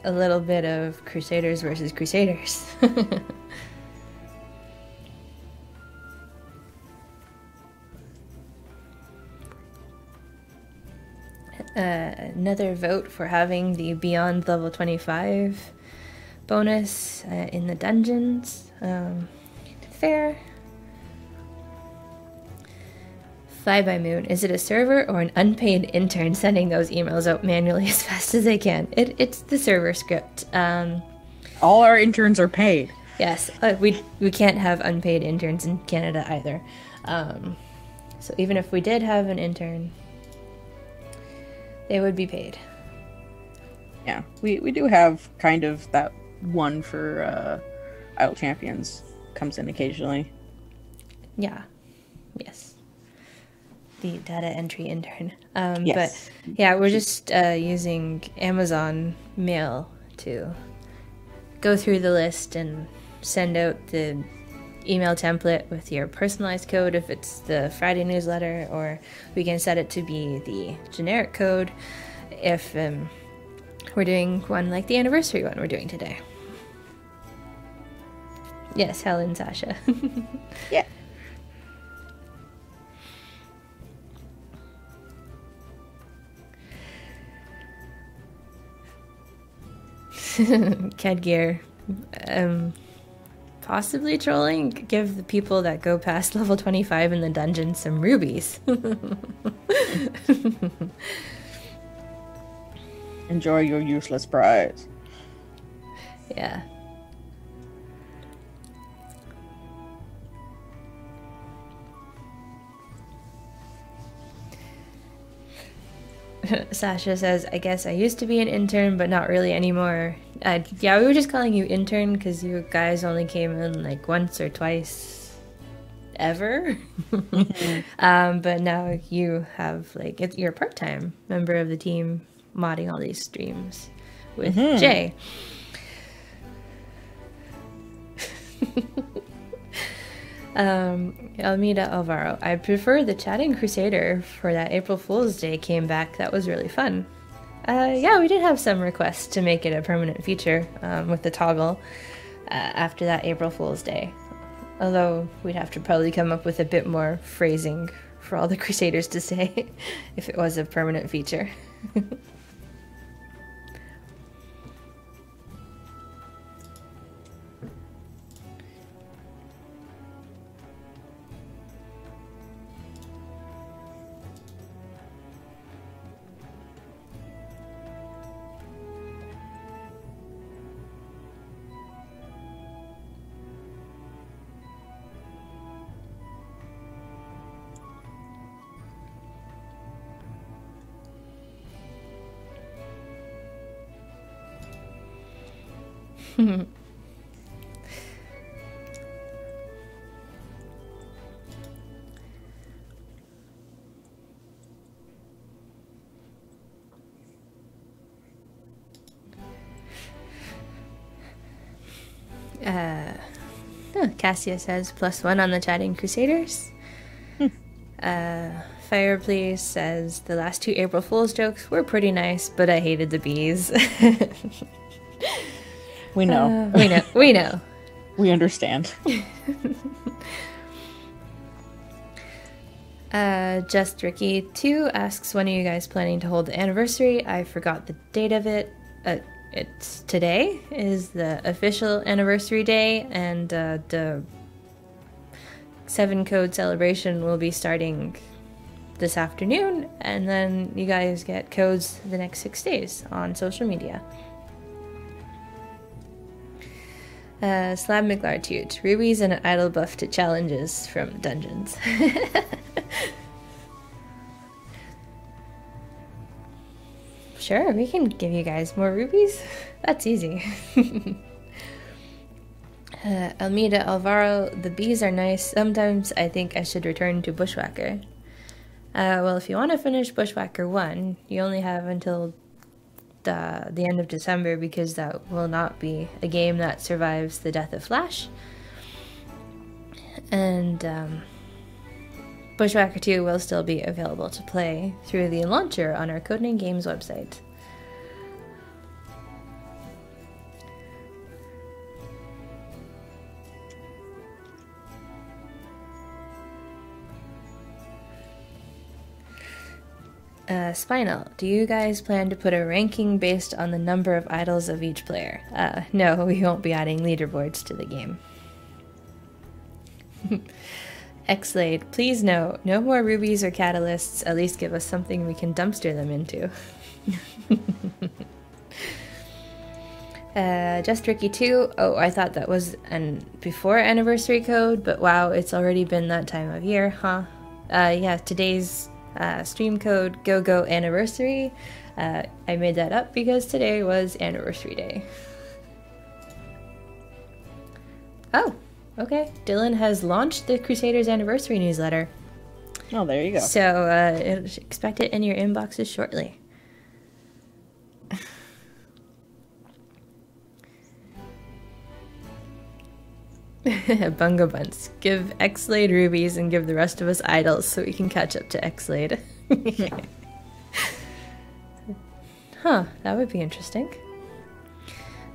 A: a little bit of Crusaders versus Crusaders. Another vote for having the Beyond Level 25 bonus in the dungeons. Fair. Fly by Moon, is it a server or an unpaid intern sending those emails out manually as fast as they can? It's the server script.
B: All our interns are paid.
A: Yes, we can't have unpaid interns in Canada either. So even if we did have an intern, they would be paid.
B: Yeah, we do have kind of that one for Idle Champions comes in occasionally.
A: Yeah. Yes. The data entry intern.
B: Yes.
A: But yeah, we're just using Amazon Mail to go through the list and send out the email template with your personalized code if it's the Friday newsletter, or we can set it to be the generic code if we're doing one like the anniversary one we're doing today. Yes, Helen, Sasha.
B: Yeah.
A: Kedgear. possibly trolling, give the people that go past level 25 in the dungeon some rubies.
B: Enjoy your useless prize.
A: Yeah. Sasha says, I guess I used to be an intern, but not really anymore. Yeah, we were just calling you intern because you guys only came in like once or twice ever. But now you have like, you're a part-time member of the team modding all these streams with Jay. Almeida Alvaro, I prefer the Chatting Crusader for that April Fool's Day came back. That was really fun. Yeah, we did have some requests to make it a permanent feature with the toggle after that April Fool's Day. Although we'd have to probably come up with a bit more phrasing for all the Crusaders to say if it was a permanent feature. Cassia says +1 on the Chatting Crusaders. Fireplace says the last 2 April Fool's jokes were pretty nice, but I hated the bees.
B: We know.
A: We know.
B: We understand.
A: Just Ricky 2 asks, when are you guys planning to hold the anniversary? I forgot the date of it. It's today is the official anniversary day, and the 7 code celebration will be starting this afternoon, and then you guys get codes the next 6 days on social media. Slab McLartute, rubies and an idle buff to challenges from dungeons. Sure, we can give you guys more rubies. That's easy. Almeida Alvaro, the bees are nice. Sometimes I think I should return to Bushwhacker. Well, if you want to finish Bushwhacker 1, you only have until the end of December, because that will not be a game that survives the death of Flash. And Bushwhacker 2 will still be available to play through the launcher on our Codename Games website. Spinal, do you guys plan to put a ranking based on the number of idols of each player? No, we won't be adding leaderboards to the game. Xlade, please no more rubies or catalysts. At least give us something we can dumpster them into. Just Ricky 2. Oh, I thought that was an before anniversary code, but wow, it's already been that time of year, huh? Yeah, today's stream code go anniversary. I made that up because today was anniversary day. Oh, okay. Dylan has launched the Crusaders anniversary newsletter.
B: Oh, there you go.
A: So expect it in your inboxes shortly. Bunga Bunts. Give Xlade rubies and give the rest of us idols so we can catch up to Xlade. Huh, that would be interesting.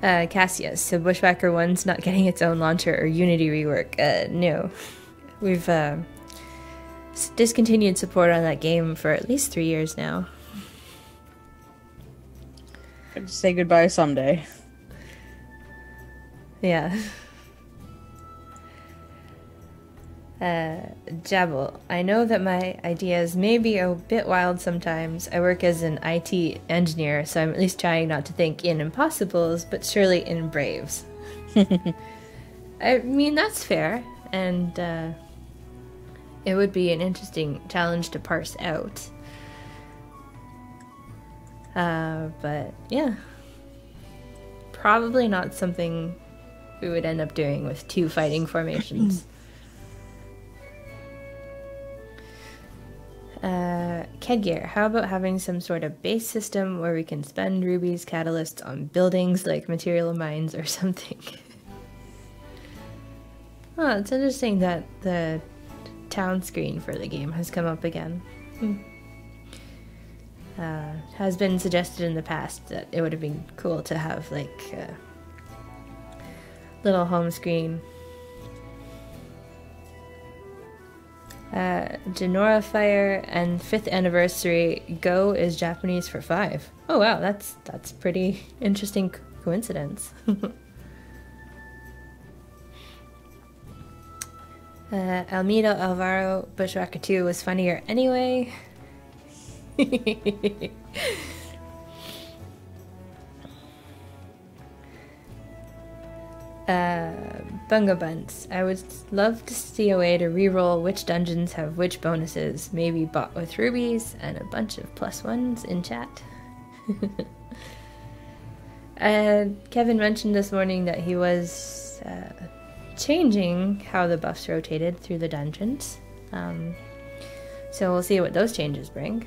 A: Cassius, so Bushwhacker 1's not getting its own launcher or Unity rework. No. We've discontinued support on that game for at least 3 years now.
B: Say goodbye someday.
A: Yeah. Jabble, I know that my ideas may be a bit wild sometimes. I work as an IT engineer, so I'm at least trying not to think in impossibles, but surely in braves. I mean, that's fair, and it would be an interesting challenge to parse out. But yeah, probably not something we would end up doing with 2 fighting formations. Kedgear, how about having some sort of base system where we can spend rubies catalysts on buildings like material mines or something? Oh, it's interesting that the town screen for the game has come up again. Has been suggested in the past that it would have been cool to have like a little home screen. Genora Fire and 5th anniversary. Go is Japanese for 5. Oh wow, that's pretty interesting coincidence. Almeida Alvaro, Bushwhacker 2 was funnier anyway. Bunga Buns. I would love to see a way to reroll which dungeons have which bonuses, maybe bought with rubies and a bunch of +1s in chat. Kevin mentioned this morning that he was changing how the buffs rotated through the dungeons. So we'll see what those changes bring.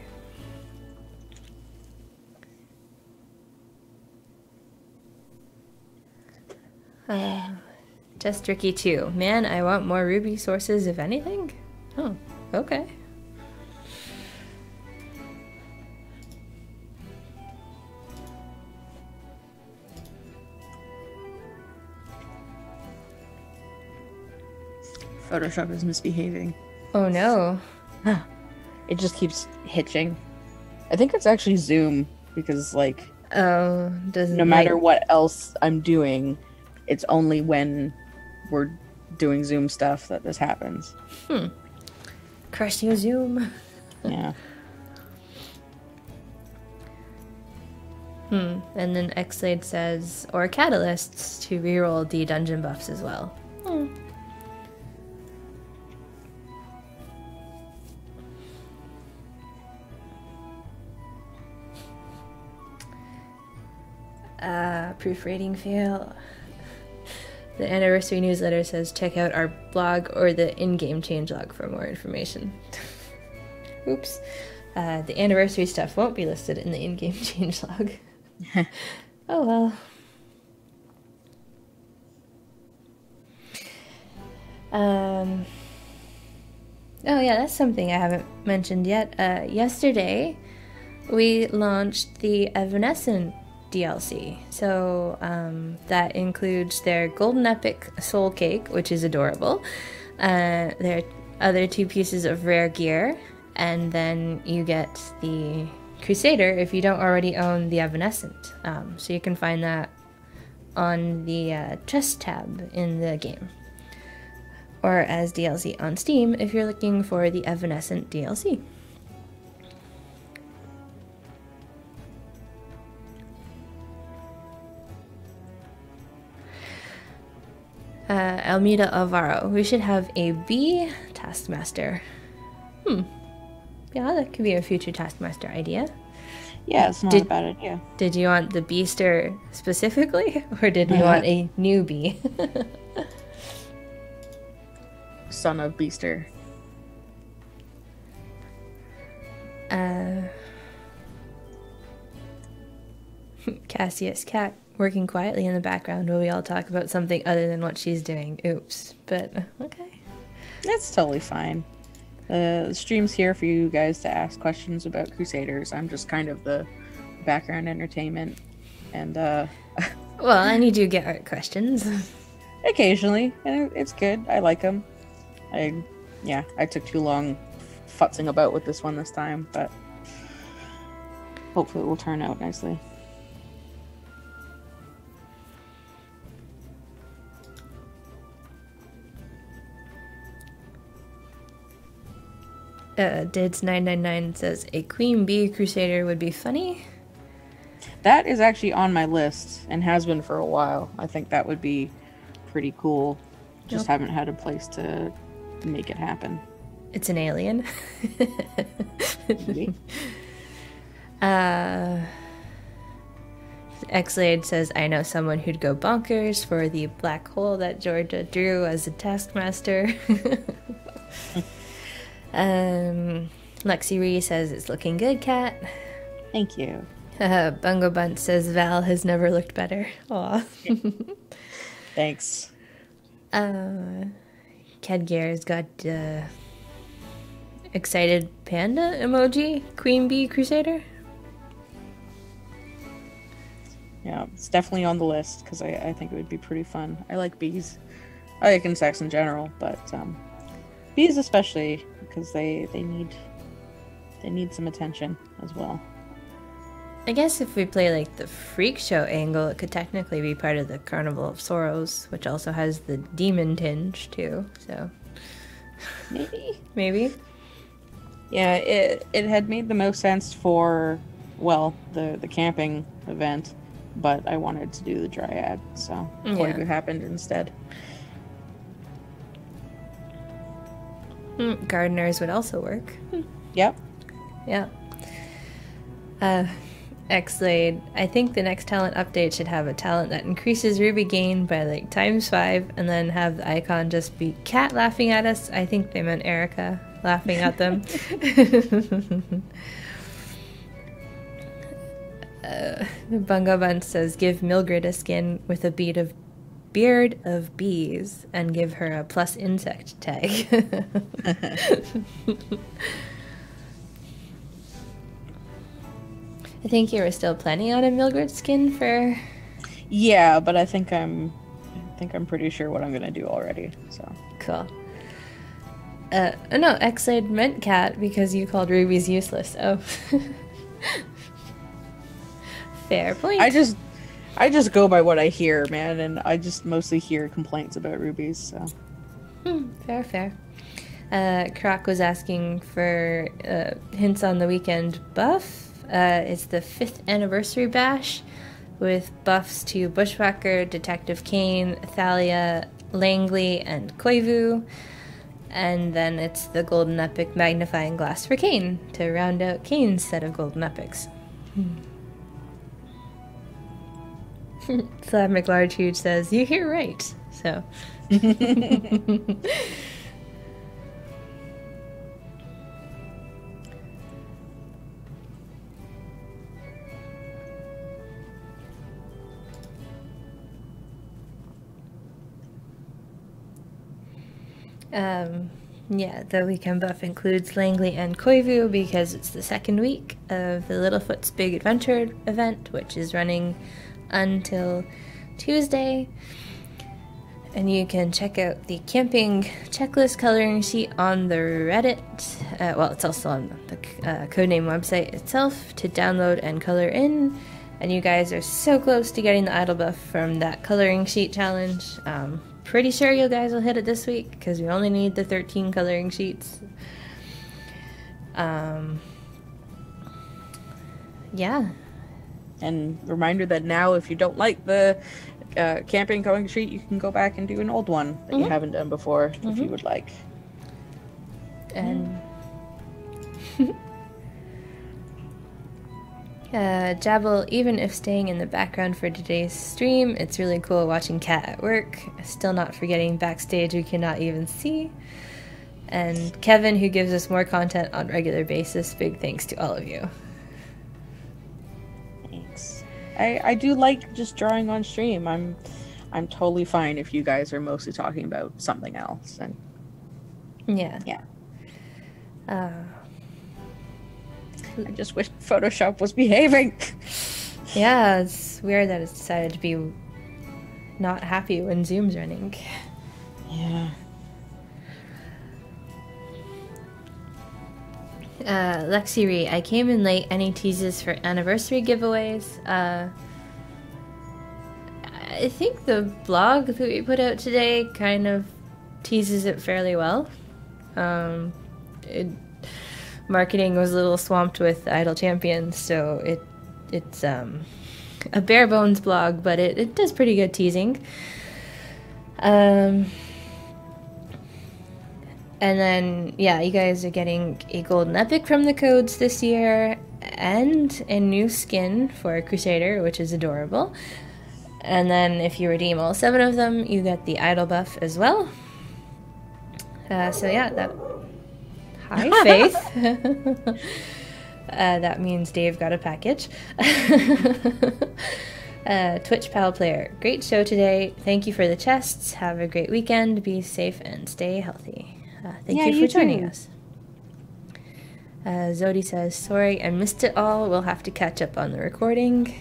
A: Just tricky too. Man, I want more ruby sources if anything. Oh, okay.
B: Photoshop is misbehaving.
A: Oh no.
B: It just keeps hitching. I think it's actually Zoom because like no matter what else I'm doing, it's only when we're doing Zoom stuff that this happens.
A: Crush your Zoom.
B: Yeah.
A: And then Xlade says, or catalysts to reroll the dungeon buffs as well. Proofreading fail. The anniversary newsletter says check out our blog or the in-game changelog for more information. Oops. The anniversary stuff won't be listed in the in-game changelog. Oh well. Oh yeah, that's something I haven't mentioned yet. Yesterday, we launched the Evanescent Dlc. So that includes their Golden Epic Soul Cake, which is adorable. Their other 2 pieces of rare gear, and then you get the Crusader if you don't already own the Evanescent. So you can find that on the chest tab in the game, or as DLC on Steam if you're looking for the Evanescent DLC. Almeida Alvaro. We should have a bee Taskmaster. Yeah, that could be a future Taskmaster idea.
B: Yeah, it's not a bad idea.
A: Did you want the beester specifically, or did you want a new bee?
B: Son of Beaster.
A: Cassius Cat working quietly in the background while we all talk about something other than what she's doing. Oops, but okay.
B: That's totally fine. The stream's here for you guys to ask questions about Crusaders. I'm just kind of the background entertainment. And,
A: well, and you do get art questions.
B: Occasionally, and it's good. I like them. I took too long futzing about with this one this time, but hopefully it will turn out nicely.
A: Dids999 says, a queen bee crusader would be funny.
B: That is actually on my list and has been for a while. I think that would be pretty cool. Just haven't had a place to make it happen.
A: It's an alien.
B: Maybe.
A: Xlade says, I know someone who'd go bonkers for the black hole that Georgia drew as a taskmaster. Lexi Ree says, it's looking good, Kat.
B: Thank you.
A: Bungo Bunt says, Val has never looked better. Aw.
B: Thanks.
A: Kedgear's got excited panda emoji. Queen Bee Crusader.
B: Yeah, it's definitely on the list because I think it would be pretty fun. I like bees. I like insects in general, but bees especially because they need some attention as well.
A: I guess if we play like the freak show angle, it could technically be part of the Carnival of Sorrows, which also has the demon tinge too. So maybe.
B: Yeah, it had made the most sense for, well, the camping event, but I wanted to do the dryad, so what happened instead.
A: Gardeners would also work.
B: Yep.
A: Yeah. Xlade, I think the next talent update should have a talent that increases ruby gain by like ×5 and then have the icon just be Kat laughing at us. I think they meant Erika laughing at them. Bungo Bun says, give Mildred a skin with a beard of bees and give her a plus insect tag. I think you were still planning on a Mildred skin for...
B: Yeah, but I think I'm pretty sure what I'm gonna do already, so.
A: Cool. No, Xlade meant Kat because you called rubies useless, oh. Fair point.
B: I just go by what I hear, man, and I just mostly hear complaints about rubies, so.
A: Fair. Croc was asking for hints on the weekend buff. It's the 5th anniversary bash with buffs to Bushwhacker, Detective Kane, Thalia, Langley, and Koivu. And then it's the Golden Epic Magnifying Glass for Kane to round out Kane's set of Golden Epics. Slab McLarge Huge says, you hear right. So. Yeah, the weekend buff includes Langley and Koivu because it's the second week of the Littlefoot's Big Adventure event, which is running until Tuesday. And you can check out the camping checklist coloring sheet on the Reddit. Well, it's also on the Codename website itself to download and color in. And you guys are so close to getting the idle buff from that coloring sheet challenge. Pretty sure you guys will hit it this week because we only need the 13 coloring sheets. Yeah.
B: And reminder that now if you don't like the camping coloring sheet, you can go back and do an old one that you haven't done before if you would like.
A: And Jabble, even if staying in the background for today's stream, it's really cool watching Kat at work. Still not forgetting backstage we cannot even see. And Kevin, who gives us more content on a regular basis, big thanks to all of you.
B: Thanks. I do like just drawing on stream. I'm totally fine if you guys are mostly talking about something else. And
A: yeah.
B: I just wish Photoshop was behaving.
A: Yeah, it's weird that it's decided to be not happy when Zoom's running.
B: Yeah.
A: Lexi Ree, I came in late. Any teases for anniversary giveaways? I think the blog that we put out today kind of teases it fairly well. marketing was a little swamped with Idle Champions, so it's a bare bones blog, but it does pretty good teasing. And then, yeah, you guys are getting a golden epic from the codes this year, and a new skin for a Crusader, which is adorable. And then if you redeem all 7 of them, you get the idol buff as well. So yeah, that... Hi, Faith. That means Dave got a package. Twitch Pal Player. Great show today. Thank you for the chests. Have a great weekend. Be safe and stay healthy. Thank you for joining us. Zodi says, sorry, I missed it all. We'll have to catch up on the recording.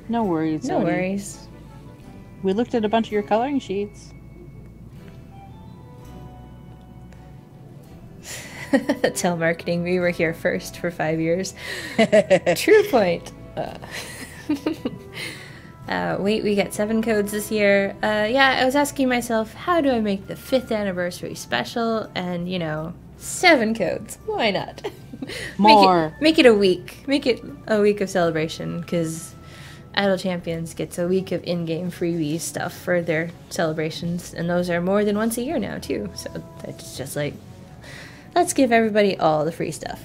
C: No worries, Zodi.
A: No worries.
C: We looked at a bunch of your coloring sheets.
A: Telemarketing, we were here first for 5 years. True point. Wait, we get 7 codes this year. Yeah, I was asking myself, how do I make the 5th anniversary special? And, 7 codes. Why not?
C: More.
A: Make it a week. Make it a week of celebration, because Idle Champions gets a week of in-game freebie stuff for their celebrations, and those are more than once a year now, too. So it's just like, let's give everybody all the free stuff.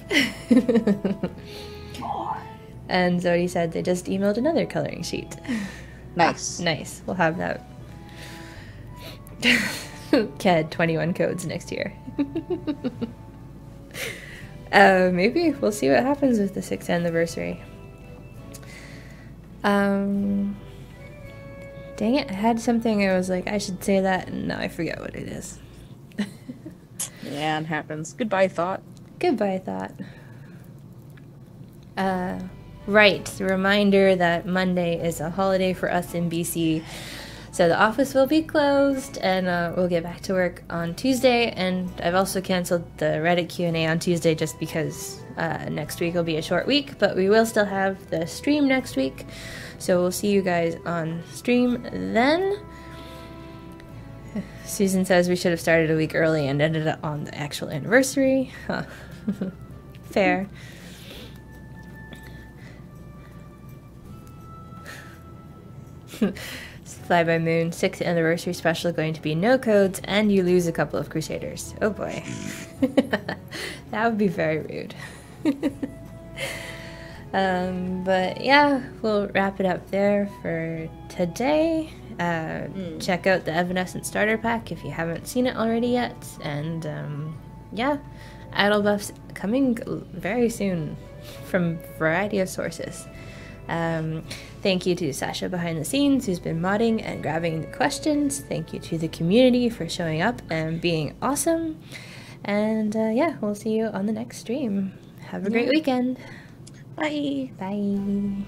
C: More.
A: And Zodi said they just emailed another coloring sheet.
C: Nice.
A: Nice. We'll have that. KED 21 codes next year. Maybe. We'll see what happens with the 6th anniversary. Dang it. I had something I was like, I should say that, and now I forget what it is.
B: Yeah, it happens. Goodbye, Thought.
A: Goodbye, Thought. Right, the reminder that Monday is a holiday for us in BC, so the office will be closed, and we'll get back to work on Tuesday, and I've also canceled the Reddit Q&A on Tuesday just because next week will be a short week, but we will still have the stream next week, so we'll see you guys on stream then. Susan says we should have started a week early and ended up on the actual anniversary. Huh. Fair. Fly by Moon, 6th anniversary special going to be no codes, and you lose a couple of Crusaders. Oh boy. That would be very rude. But yeah, we'll wrap it up there for today. Check out the Evanescent starter pack if you haven't seen it already yet. And yeah, idle buffs coming very soon from a variety of sources. Thank you to Sasha behind the scenes who's been modding and grabbing the questions. Thank you to the community for showing up and being awesome. And yeah, we'll see you on the next stream. Have a great weekend.
B: Bye.
A: Bye.